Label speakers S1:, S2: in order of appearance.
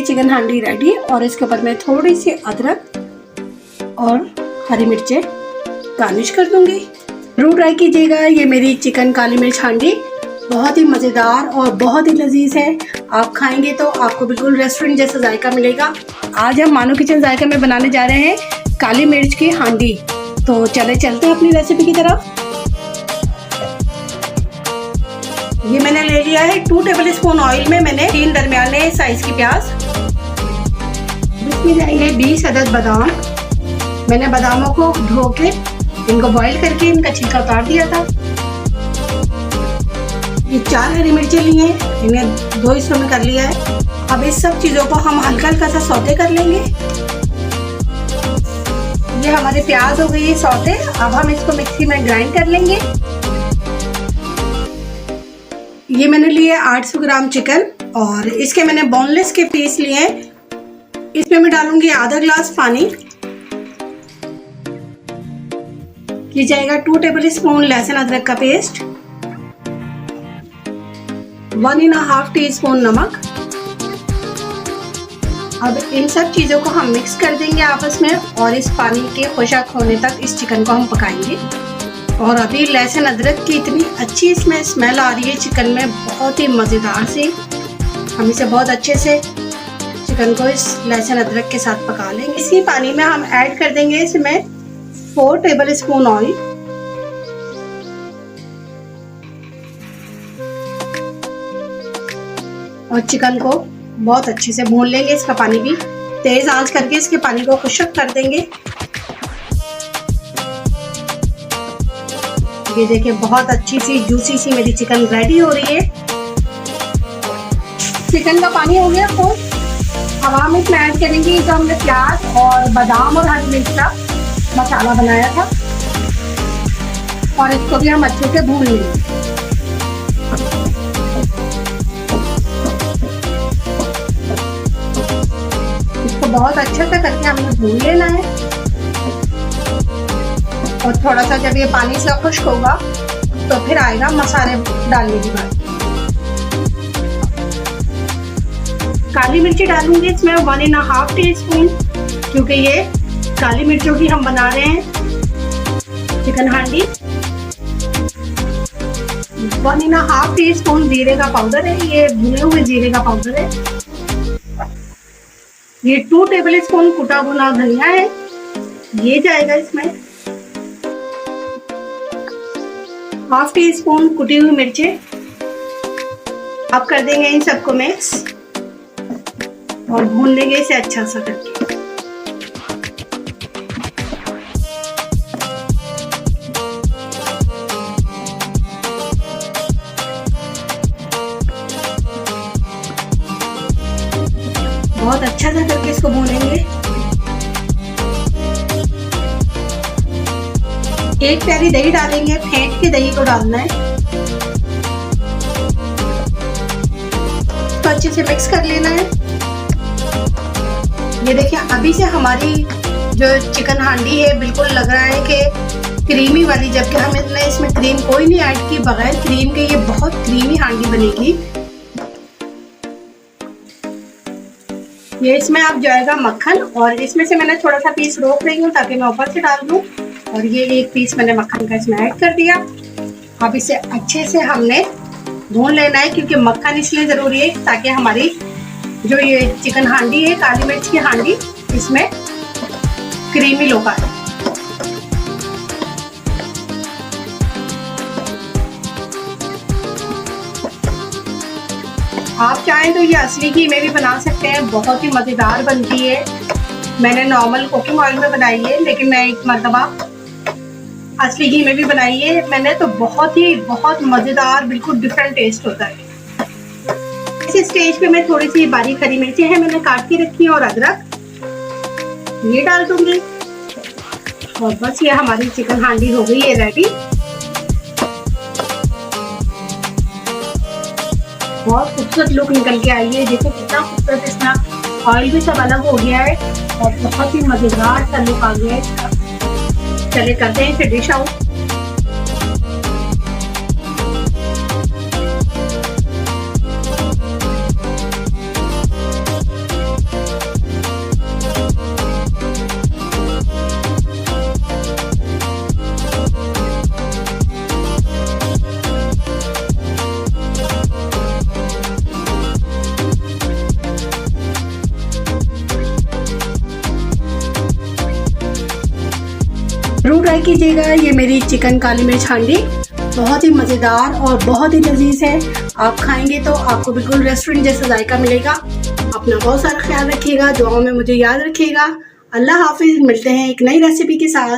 S1: Chicken हांडी ready और इसके ऊपर मैं थोड़ी सी अदरक और हरी मिर्चें गार्निश कर दूंगी। जरूर ट्राई कीजिएगा ये मेरी चिकन काली मिर्च हांडी, बहुत ही मज़ेदार और बहुत ही लजीज है। आप खाएंगे तो आपको बिल्कुल रेस्टोरेंट जैसा जायका मिलेगा। आज हम मानो किचन जायका में बनाने जा रहे हैं काली मिर्च की हांडी। तो चलते हैं अपनी रेसिपी की तरफ। ये मैंने ले लिया है 2 टेबल स्पून ऑयल में मैंने 3 दरमियाने साइज की प्याज, इसमें जाएंगे 20 अदद बादाम। मैंने बादामों को धो के इनको बॉईल करके इनका छिलका उतार दिया था। ये 4 हरी मिर्चें ली हैं, इन्हें 2 हिस्सों में कर लिया है। अब इस सब चीज़ों को हम हल्का हल्का सा सौते कर लेंगे। ये हमारे प्याज हो गई है सौते। अब हम इसको मिक्सी में ग्राइंड कर लेंगे। ये मैंने लिए 800 ग्राम चिकन और इसके मैंने बोनलेस के पीस लिए हैं। इसमें मैं डालूंगी आधा ग्लास पानी। ये जाएगा 2 टेबल स्पून लहसुन अदरक का पेस्ट, 1.5 टीस्पून नमक। अब इन सब चीज़ों को हम मिक्स कर देंगे आपस में और इस पानी के खुशक होने तक इस चिकन को हम पकाएंगे। और अभी लहसुन अदरक की इतनी अच्छी इसमें स्मेल आ रही है चिकन में, बहुत ही मज़ेदार सी। हम इसे बहुत अच्छे से चिकन को इस लहसुन अदरक के साथ पका लेंगे। इसी पानी में हम ऐड कर देंगे इसमें 4 टेबल स्पून ऑयल और चिकन को बहुत अच्छे से भून लेंगे। इसका पानी भी तेज आंच करके इसके पानी को खुश्क कर देंगे। ये देखिए बहुत अच्छी सी जूसी सी मेरी चिकन रेडी हो रही है। चिकन का पानी हो गया फुल। अब हम इसमें ऐड करेंगे जो हमने प्याज और बादाम और हरी मिर्च का मसाला बनाया था और इसको भी हम अच्छे से भून लेंगे। इसको बहुत अच्छे से करके हमें भून लेना है और थोड़ा सा जब ये पानी से खुश्क होगा तो फिर आएगा मसाले डालने की बात। काली मिर्ची डालूंगी इसमें 1.5 टीस्पून, क्योंकि ये काली मिर्चों की हम बना रहे हैं चिकन हांडी। 1.5 टीस्पून जीरे का पाउडर है, ये भुने हुए जीरे का पाउडर है। ये 2 टेबल स्पून कुटा भुना धनिया है, ये जाएगा इसमें। 1/2 टीस्पून कुटी हुई मिर्चें। अब कर देंगे इन सबको मिक्स और भून लेंगे इसे अच्छा सा करके। बहुत अच्छा सा करके इसको भूनेंगे। एक प्याली दही डालेंगे, फेंट के दही को डालना है। तो अच्छे से मिक्स कर लेना है। ये देखिए अभी से हमारी जो चिकन हांडी है बिल्कुल लग रहा है कि क्रीमी वाली, जबकि हमने इसमें क्रीम कोई नहीं ऐड की। बगैर क्रीम के ये बहुत क्रीमी हांडी बनेगी। ये इसमें अब जाएगा मक्खन और इसमें से मैंने थोड़ा सा पीस रोक रही हूँ ताकि मैं ऊपर से डाल दूँ। और ये एक पीस मैंने मक्खन का इसमें ऐड कर दिया। अब इसे अच्छे से हमने भून लेना है, क्योंकि मक्खन इसलिए ज़रूरी है ताकि हमारी जो ये चिकन हांडी है काली मिर्च की हांडी, इसमें क्रीमी लुक आए। आप चाहें तो ये असली घी में भी बना सकते हैं, बहुत ही मज़ेदार बनती है। मैंने नॉर्मल कुकिंग ऑयल में बनाई है, लेकिन मैं एक मरतबा असली घी में भी बनाई है मैंने, तो बहुत मज़ेदार, बिल्कुल डिफरेंट टेस्ट होता है। इस स्टेज पे मैं थोड़ी सी बारीक हरी मिर्चें हैं मैंने काट के रखी है और अदरक ये डाल दूंगी और बस ये हमारी चिकन हांडी हो गई है रेडी। बहुत खूबसूरत लुक निकल के आई है। देखो कितना खूबसूरत, इसमें ऑयल भी सब अलग हो गया है और बहुत ही मज़ेदार सा लुक आ गया है इसका। चलिए करते हैं इसे डिश आउट। ट्राई कीजिएगा ये मेरी चिकन काली मिर्च हांडी, बहुत ही मज़ेदार और बहुत ही लजीज है। आप खाएंगे तो आपको बिल्कुल रेस्टोरेंट जैसा जायका मिलेगा। अपना बहुत सारा ख्याल रखिएगा, दुआओं में मुझे याद रखिएगा। अल्लाह हाफिज़, मिलते हैं एक नई रेसिपी के साथ।